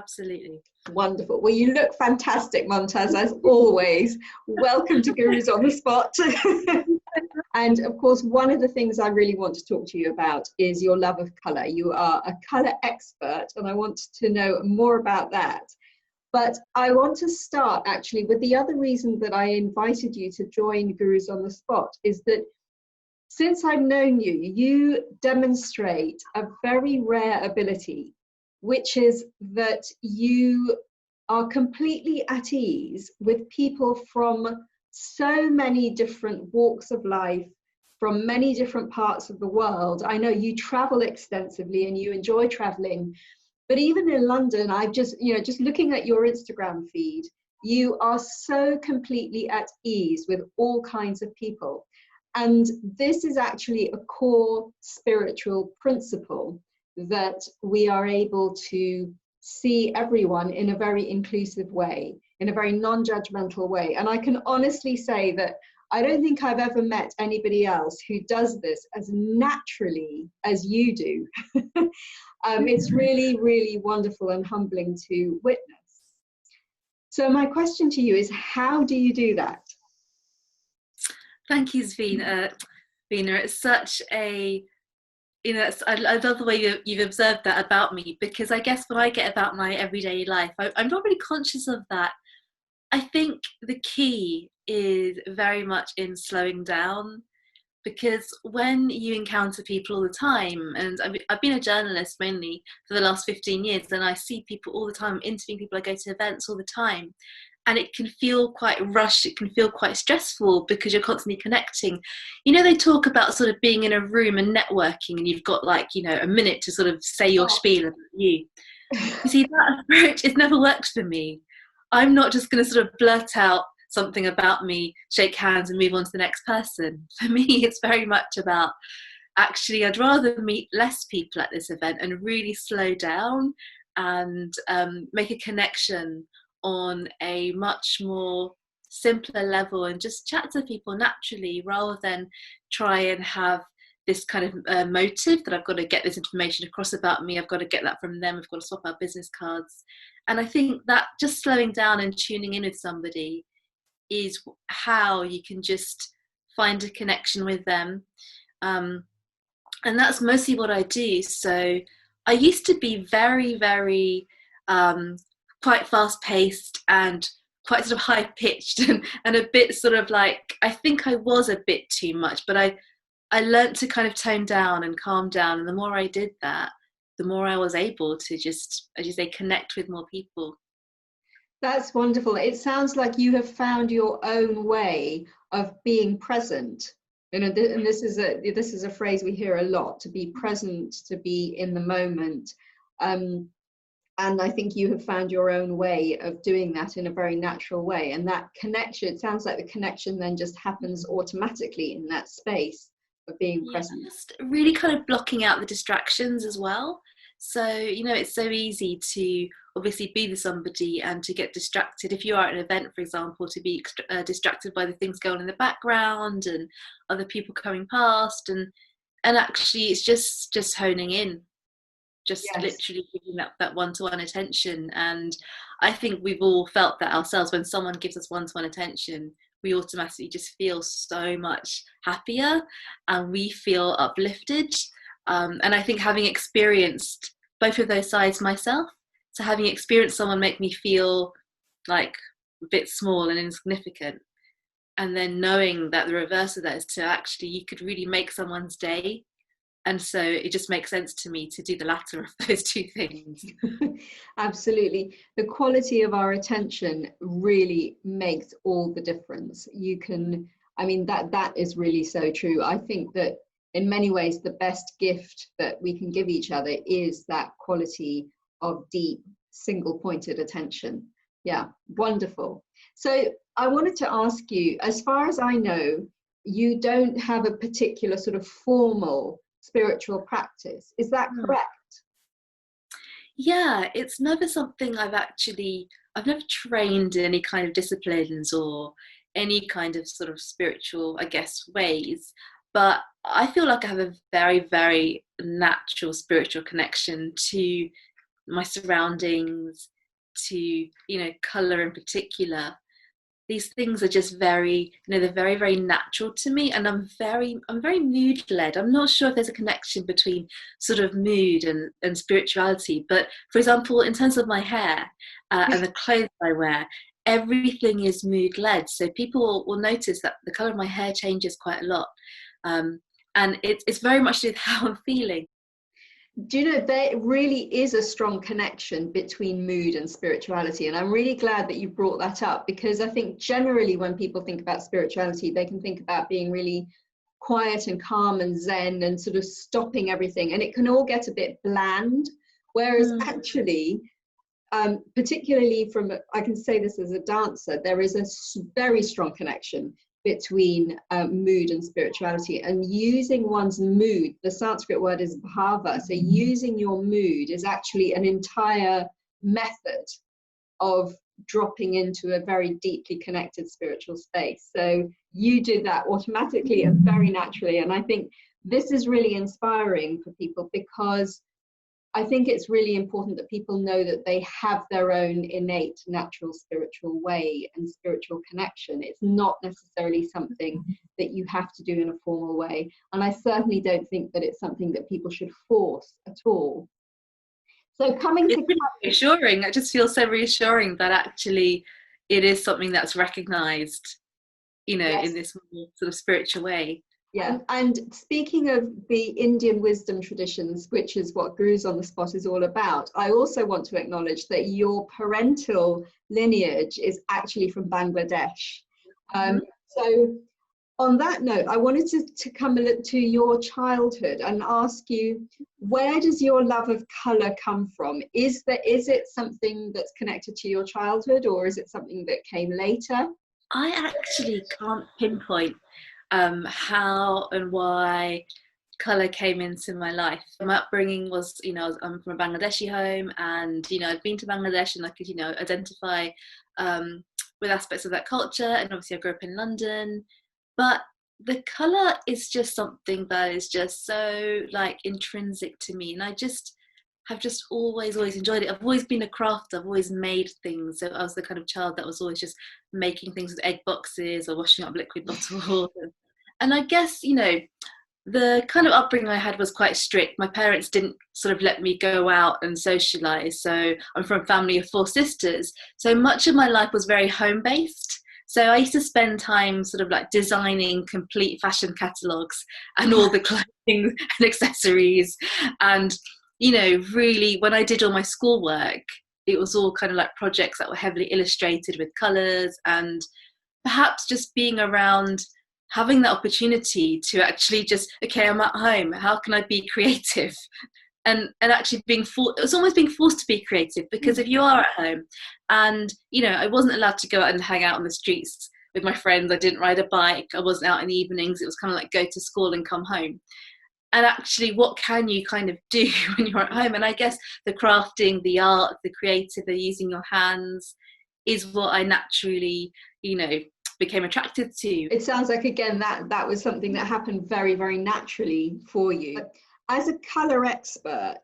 absolutely. Wonderful. Well, you look fantastic, Momtaz, as always. Welcome to Gurus on the Spot. And of course, one of the things I really want to talk to you about is your love of colour. You are a colour expert, and I want to know more about that. But I want to start actually with the other reason that I invited you to join Gurus on the Spot is that since I've known you, you demonstrate a very rare ability, which is that you are completely at ease with people from so many different walks of life, from many different parts of the world. I know you travel extensively and you enjoy traveling, but even in London, I've just looking at your Instagram feed, you are so completely at ease with all kinds of people. And this is actually a core spiritual principle, that we are able to see everyone in a very inclusive way, in a very non-judgmental way. And I can honestly say that I don't think I've ever met anybody else who does this as naturally as you do. It's really, really wonderful and humbling to witness. So my question to you is, how do you do that? Thank you, Vena. It's such a, I love the way you've observed that about me, because I guess what I get about my everyday life, I'm not really conscious of that. I think the key is very much in slowing down, because when you encounter people all the time, and I've been a journalist mainly for the last 15 years, and I see people all the time, interviewing people, I go to events all the time, and it can feel quite rushed, it can feel quite stressful because you're constantly connecting. They talk about sort of being in a room and networking, and you've got a minute to sort of say your spiel about you. You see, that approach, it's never worked for me. I'm not just going to sort of blurt out something about me, shake hands and move on to the next person. For me, it's very much about, actually, I'd rather meet less people at this event and really slow down and make a connection on a much more simpler level and just chat to people naturally, rather than try and have this kind of motive that I've got to get this information across about me, I've got to get that from them, we've got to swap our business cards. And I think that just slowing down and tuning in with somebody is how you can just find a connection with them. And that's mostly what I do. So I used to be very, very quite fast-paced and quite sort of high-pitched and a bit sort of like, I think I was a bit too much, but I learned to kind of tone down and calm down. And the more I did that, the more I was able to just, as you say, connect with more people. That's wonderful. It sounds like you have found your own way of being present. And this is a phrase we hear a lot: to be present, to be in the moment. And I think you have found your own way of doing that in a very natural way. And that connection, it sounds like the connection then just happens automatically in that space of being present. Just really kind of blocking out the distractions as well. So, it's so easy to obviously be with somebody and to get distracted. If you are at an event, for example, to be distracted by the things going on in the background and other people coming past. And actually, it's just honing in. Just yes. Literally giving that one-to-one attention. And I think we've all felt that ourselves. When someone gives us one-to-one attention, we automatically just feel so much happier and we feel uplifted. And I think having experienced both of those sides myself, so having experienced someone make me feel like a bit small and insignificant, and then knowing that the reverse of that is to actually, you could really make someone's day. And so it just makes sense to me to do the latter of those two things. Absolutely. The quality of our attention really makes all the difference. That is really so true. I think that in many ways, the best gift that we can give each other is that quality of deep, single-pointed attention. Yeah, wonderful. So I wanted to ask you, as far as I know, you don't have a particular sort of formal spiritual practice. Is that correct? Yeah, it's never something I've never trained in any kind of disciplines or any kind of sort of spiritual, I guess, ways. But I feel like I have a very, very natural spiritual connection to my surroundings, to, you know, colour in particular, these things are just very, you know, they're very, very natural to me, and I'm very mood led. I'm not sure if there's a connection between sort of mood and spirituality, but for example, in terms of my hair and the clothes I wear, everything is mood led. So people will notice that the colour of my hair changes quite a lot, and it's very much to do with how I'm feeling. Do you know, there really is a strong connection between mood and spirituality, and I'm really glad that you brought that up, because I think generally when people think about spirituality, they can think about being really quiet and calm and zen and sort of stopping everything, and it can all get a bit bland, whereas actually, particularly from, I can say this as a dancer, there is a very strong connection between mood and spirituality, and using one's mood. The Sanskrit word is bhava, so using your mood is actually an entire method of dropping into a very deeply connected spiritual space. So you did that automatically and very naturally, and I think this is really inspiring for people, because I think it's really important that people know that they have their own innate natural spiritual way and spiritual connection. It's not necessarily something that you have to do in a formal way. And I certainly don't think that it's something that people should force at all. So coming It's to really reassuring. It just feels so reassuring that actually it is something that's recognised, you know, yes. in this more sort of spiritual way. Yeah, and speaking of the Indian wisdom traditions, which is what Gurus on the Spot is all about, I also want to acknowledge that your parental lineage is actually from Bangladesh. So on that note, I wanted to come to your childhood and ask you, where does your love of colour come from? Is it something that's connected to your childhood, or is it something that came later? I actually can't pinpoint how and why colour came into my life. My upbringing was, you know, I'm from a Bangladeshi home, and, you know, I'd been to Bangladesh and I could, you know, identify with aspects of that culture, and obviously I grew up in London, but the colour is just something that is just so like intrinsic to me, and I just have just always enjoyed it. I've always been a crafter, I've always made things, so I was the kind of child that was always just making things with egg boxes or washing up liquid bottles. And I guess, you know, the kind of upbringing I had was quite strict. My parents didn't sort of let me go out and socialise. So I'm from a family of 4 sisters. So much of my life was very home-based. So I used to spend time sort of like designing complete fashion catalogues and all the clothing and accessories. And, you know, really, when I did all my schoolwork, it was all kind of like projects that were heavily illustrated with colours, and perhaps just being around, having that opportunity to actually just, okay, I'm at home, how can I be creative? And actually it was almost being forced to be creative, because if you are at home, and, you know, I wasn't allowed to go out and hang out on the streets with my friends, I didn't ride a bike, I wasn't out in the evenings, it was kind of like go to school and come home. And actually, what can you kind of do when you're at home? And I guess the crafting, the art, the creative, the using your hands is what I naturally, you know, became attracted to. It sounds like, again, that was something that happened very, very naturally for you. As a colour expert,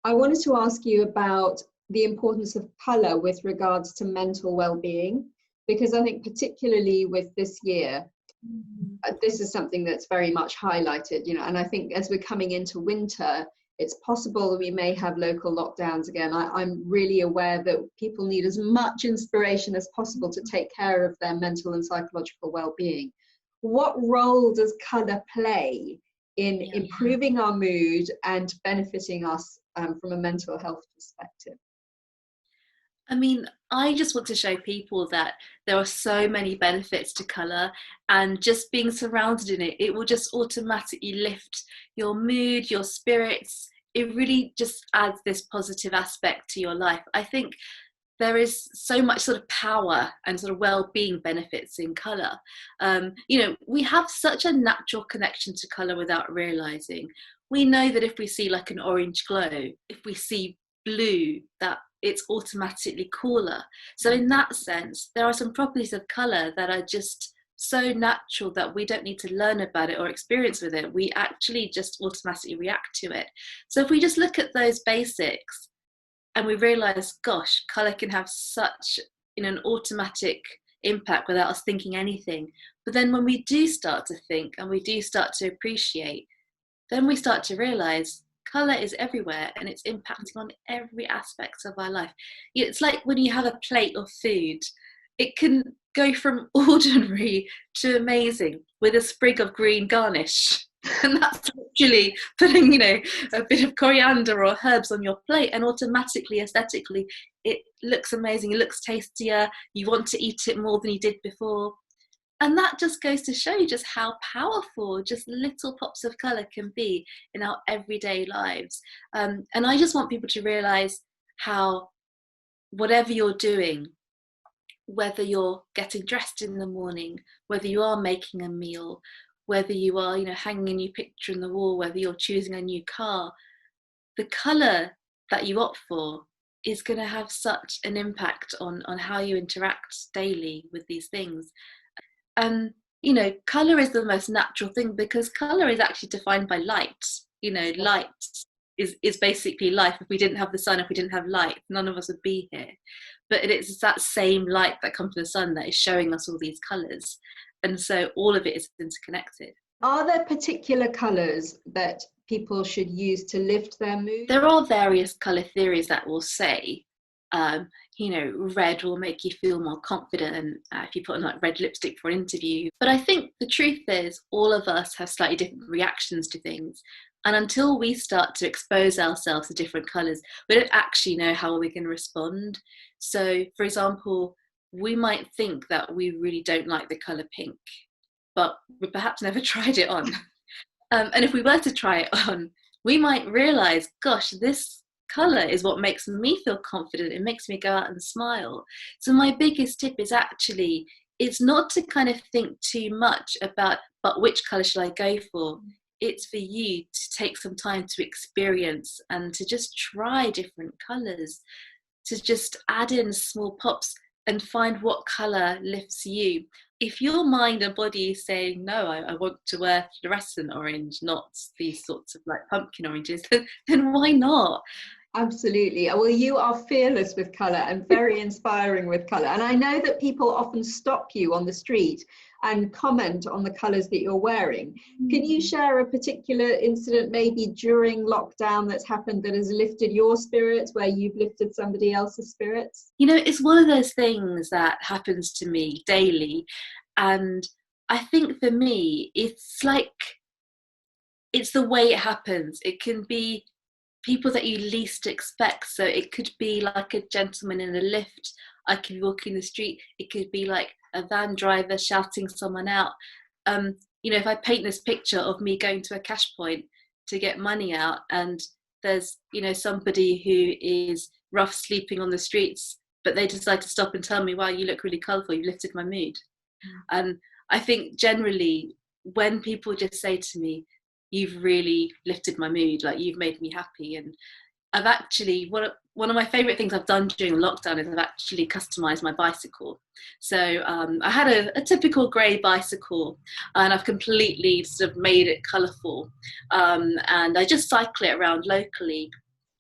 I wanted to ask you about the importance of colour with regards to mental well-being, because I think particularly with this year, this is something that's very much highlighted, you know, and I think as we're coming into winter, it's possible that we may have local lockdowns again. I'm really aware that people need as much inspiration as possible to take care of their mental and psychological well-being. What role does colour play in improving our mood and benefiting us from a mental health perspective? I mean, I just want to show people that there are so many benefits to colour, and just being surrounded in it, it will just automatically lift your mood, your spirits. It really just adds this positive aspect to your life. I think there is so much sort of power and sort of well-being benefits in colour. You know, we have such a natural connection to colour without realising. We know that if we see like an orange glow, if we see blue, that it's automatically cooler. So in that sense, there are some properties of colour that are just so natural that we don't need to learn about it or experience with it. We actually just automatically react to it. So if we just look at those basics, and we realise, gosh, colour can have such, an automatic impact without us thinking anything. But then when we do start to think and we do start to appreciate, then we start to realise colour is everywhere and it's impacting on every aspect of our life. It's like when you have a plate of food, it can go from ordinary to amazing with a sprig of green garnish. And that's literally putting, a bit of coriander or herbs on your plate, and automatically, aesthetically, it looks amazing. It looks tastier. You want to eat it more than you did before. And that just goes to show you just how powerful just little pops of colour can be in our everyday lives. And I just want people to realise how whatever you're doing, whether you're getting dressed in the morning, whether you are making a meal, whether you are, hanging a new picture on the wall, whether you're choosing a new car, the colour that you opt for is going to have such an impact on how you interact daily with these things. And, colour is the most natural thing, because colour is actually defined by light. Light is basically life. If we didn't have the sun, if we didn't have light, none of us would be here. But it's that same light that comes from the sun that is showing us all these colours. And so all of it is interconnected. Are there particular colours that people should use to lift their mood? There are various colour theories that will say, red will make you feel more confident if you put on like red lipstick for an interview. But I think the truth is all of us have slightly different reactions to things. And until we start to expose ourselves to different colours, we don't actually know how we can respond. So, for example, we might think that we really don't like the colour pink, but we perhaps never tried it on. And if we were to try it on, we might realise, gosh, this colour is what makes me feel confident. It makes me go out and smile. So my biggest tip is actually, it's not to kind of think too much about, but which colour should I go for? It's for you to take some time to experience and to just try different colours, to just add in small pops and find what colour lifts you. If your mind and body is saying, no, I want to wear fluorescent orange, not these sorts of like pumpkin oranges, then why not? Absolutely. Well, you are fearless with colour and very inspiring with colour. And I know that people often stop you on the street and comment on the colours that you're wearing. Can you share a particular incident maybe during lockdown that's happened that has lifted your spirits, where you've lifted somebody else's spirits? It's one of those things that happens to me daily. And I think for me, it's the way it happens. It can be people that you least expect. So it could be like a gentleman in a lift. I could be walking the street. It could be like a van driver shouting someone out. If I paint this picture of me going to a cash point to get money out, and there's, somebody who is rough sleeping on the streets, but they decide to stop and tell me, wow, you look really colourful, you've lifted my mood. And I think generally when people just say to me, you've really lifted my mood, like you've made me happy. And I've actually, one of my favourite things I've done during lockdown is I've actually customised my bicycle. So I had a typical grey bicycle, and I've completely sort of made it colourful. And I just cycle it around locally.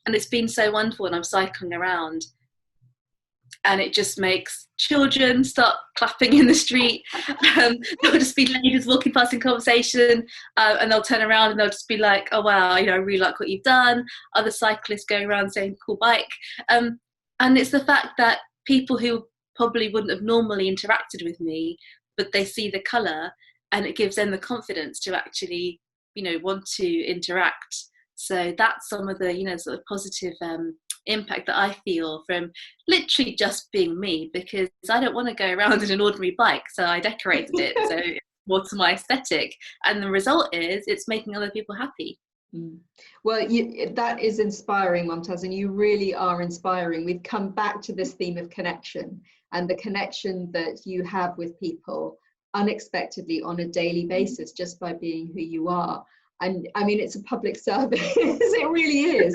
And it's been so wonderful, and I'm cycling around, and it just makes children start clapping in the street. There'll just be ladies walking past in conversation, and they'll turn around and they'll just be like, oh wow, I really like what you've done. Other cyclists going around saying, cool bike. And it's the fact that people who probably wouldn't have normally interacted with me, but they see the colour, and it gives them the confidence to actually, want to interact. So that's some of the, sort of positive impact that I feel from literally just being me, because I don't want to go around in an ordinary bike, so I decorated it so it's more to my aesthetic, and the result is it's making other people happy. Well, that is inspiring, Momtaz, and you really are inspiring. We've come back to this theme of connection, and the connection that you have with people unexpectedly on a daily basis just by being who you are. And I mean, it's a public service, it really is.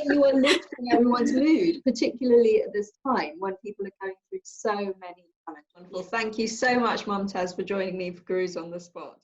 You are lifting everyone's mood, particularly at this time when people are going through so many challenges. Well, thank you so much, Momtaz, for joining me for Gurus on the Spot.